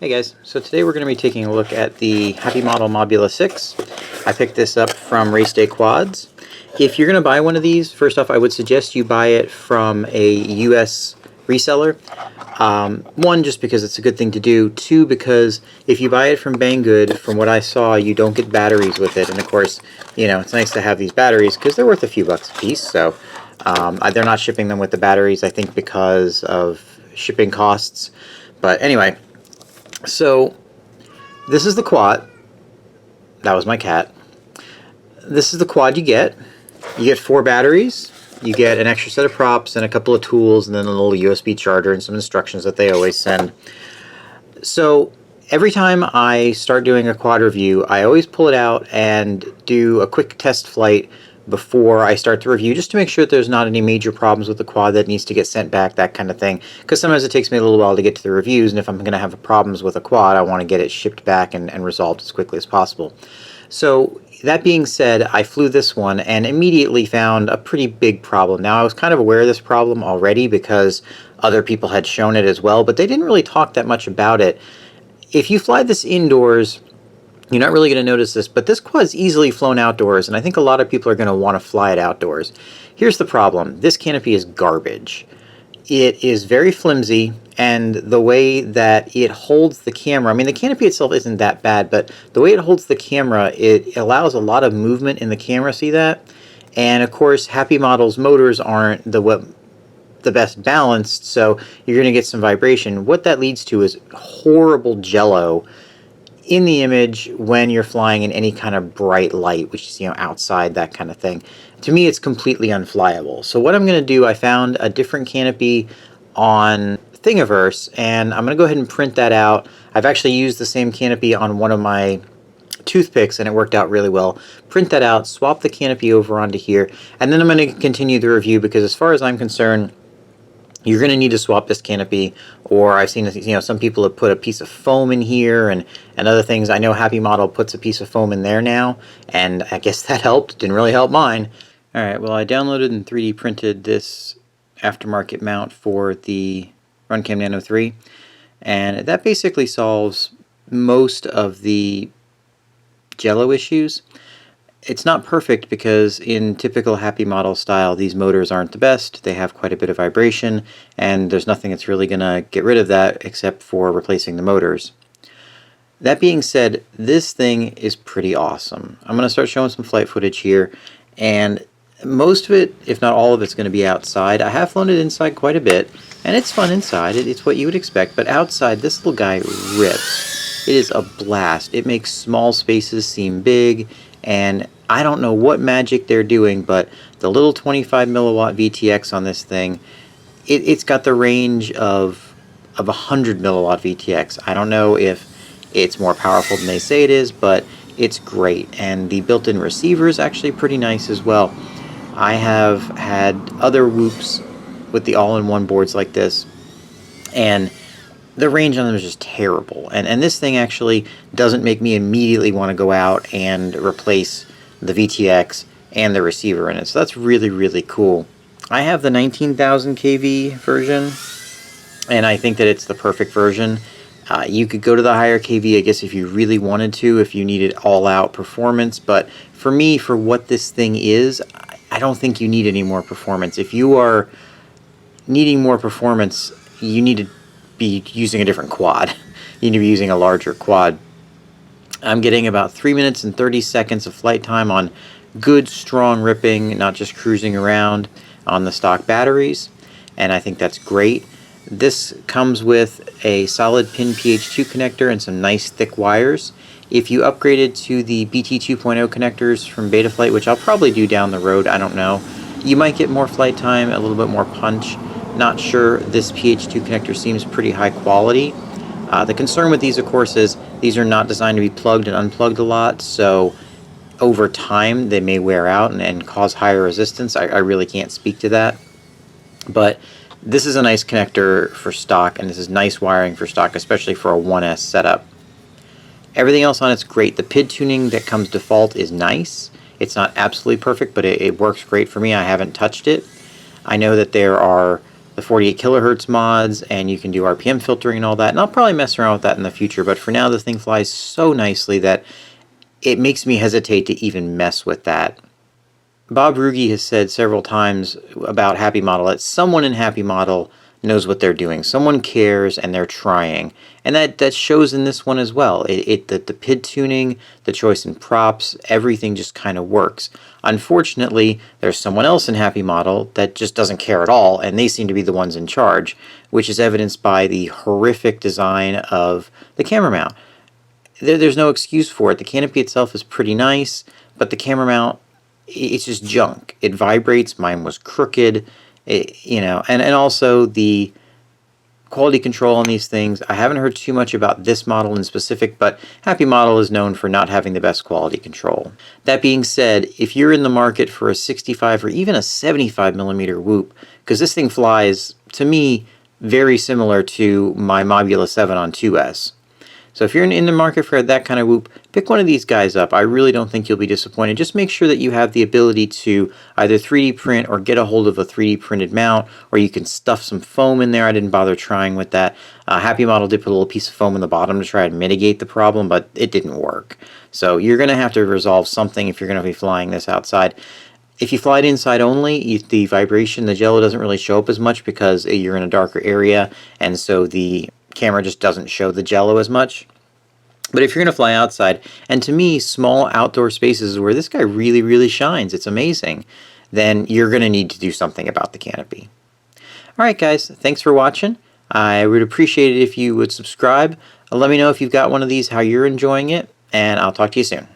Hey guys, so today we're going to be taking a look at the Happymodel Mobula 6. I picked this up from Race Day Quads. If you're going to buy one of these, first off I would suggest you buy it from a US reseller. One, just because it's a good thing to do. Two, because if you buy it from Banggood, from what I saw, you don't get batteries with it. And of course, you know, it's nice to have these batteries because they're worth a few bucks a piece. So they're not shipping them with the batteries, I think, because of shipping costs. But anyway, so this is the quad. That was my cat. This is the quad you get. You get 4 batteries. You get an extra set of props and a couple of tools and then a little USB charger and some instructions that they always send. So every time I start doing a quad review, I always pull it out and do a quick test flight before I start the review, just to make sure that there's not any major problems with the quad that needs to get sent back, that kind of thing. Because sometimes it takes me a little while to get to the reviews, and if I'm going to have problems with a quad, I want to get it shipped back and resolved as quickly as possible. So that being said, I flew this one and immediately found a pretty big problem. Now, I was kind of aware of this problem already because other people had shown it as well, but they didn't really talk that much about it. If you fly this indoors, you're not really going to notice this, but this quad's easily flown outdoors, and I think a lot of people are going to want to fly it outdoors. Here's the problem. This canopy is garbage. It is very flimsy, and the way that it holds the camera, I mean, the canopy itself isn't that bad, but the way it holds the camera, it allows a lot of movement in the camera, see that? And of course, Happymodel's motors aren't the best balanced, so you're going to get some vibration. What that leads to is horrible jello in the image when you're flying in any kind of bright light, which is, you know, outside, that kind of thing. To me, it's completely unflyable. So what I'm going to do, I found a different canopy on Thingiverse, and I'm going to go ahead and print that out. I've actually used the same canopy on one of my toothpicks, and it worked out really well. Print that out, swap the canopy over onto here, and then I'm going to continue the review, because as far as I'm concerned, you're going to need to swap this canopy, or I've seen, you know, some people have put a piece of foam in here and other things. I know Happymodel puts a piece of foam in there now, and I guess that helped. Didn't really help mine. Alright, well, I downloaded and 3D printed this aftermarket mount for the Runcam Nano 3, and that basically solves most of the jello issues. It's not perfect because in typical Happymodel style, these motors aren't the best. They have quite a bit of vibration, and there's nothing that's really going to get rid of that except for replacing the motors. That being said, this thing is pretty awesome. I'm going to start showing some flight footage here, and most of it, if not all of it's going to be outside. I have flown it inside quite a bit, and it's fun inside. It's what you would expect, but outside, this little guy rips. It is a blast. It makes small spaces seem big, and I don't know what magic they're doing, but the little 25 milliwatt VTX on this thing, it's got the range of 100 milliwatt VTX. I don't know if it's more powerful than they say it is, but it's great. And the built-in receiver is actually pretty nice as well. I have had other whoops with the all-in-one boards like this, and the range on them is just terrible. And this thing actually doesn't make me immediately want to go out and replace the VTX and the receiver in it. So that's really, really cool. I have the 19,000 kV version, and I think that it's the perfect version. You could go to the higher kV, I guess, if you really wanted to, if you needed all-out performance. But for me, for what this thing is, I don't think you need any more performance. If you are needing more performance, you need to be using a different quad. You need to be using a larger quad. I'm getting about 3 minutes and 30 seconds of flight time on good, strong ripping, not just cruising around on the stock batteries, and I think that's great. This comes with a solid pin PH2 connector and some nice thick wires. If you upgraded to the BT 2.0 connectors from Betaflight, which I'll probably do down the road, I don't know, you might get more flight time, a little bit more punch. Not sure. This PH2 connector seems pretty high quality. The concern with these, of course, is these are not designed to be plugged and unplugged a lot, so over time they may wear out and cause higher resistance. I really can't speak to that. But this is a nice connector for stock, and this is nice wiring for stock, especially for a 1S setup. Everything else on it's great. The PID tuning that comes default is nice. It's not absolutely perfect, but it works great for me. I haven't touched it. I know that there are the 48 kilohertz mods, and you can do RPM filtering and all that. And I'll probably mess around with that in the future, but for now the thing flies so nicely that it makes me hesitate to even mess with that. Bob Ruge has said several times about Happymodel that someone in Happymodel knows what they're doing. Someone cares and they're trying. And that shows in this one as well. The PID tuning, the choice in props, everything just kind of works. Unfortunately, there's someone else in Happymodel that just doesn't care at all, and they seem to be the ones in charge, which is evidenced by the horrific design of the camera mount. There's no excuse for it. The canopy itself is pretty nice, but the camera mount, it's just junk. It vibrates. Mine was crooked. And also the quality control on these things. I haven't heard too much about this model in specific, but Happymodel is known for not having the best quality control. That being said, if you're in the market for a 65 or even a 75 millimeter whoop, because this thing flies, to me, very similar to my Mobula 7 on 2S. So if you're in the market for that kind of whoop, pick one of these guys up. I really don't think you'll be disappointed. Just make sure that you have the ability to either 3D print or get a hold of a 3D printed mount, or you can stuff some foam in there. I didn't bother trying with that. Happymodel did put a little piece of foam in the bottom to try and mitigate the problem, but it didn't work. So you're going to have to resolve something if you're going to be flying this outside. If you fly it inside only, the vibration, the jello doesn't really show up as much because you're in a darker area, and so the camera just doesn't show the jello as much. But if you're going to fly outside, and to me, small outdoor spaces is where this guy really, really shines, it's amazing, then you're going to need to do something about the canopy. Alright guys, thanks for watching. I would appreciate it if you would subscribe. Let me know if you've got one of these, how you're enjoying it, and I'll talk to you soon.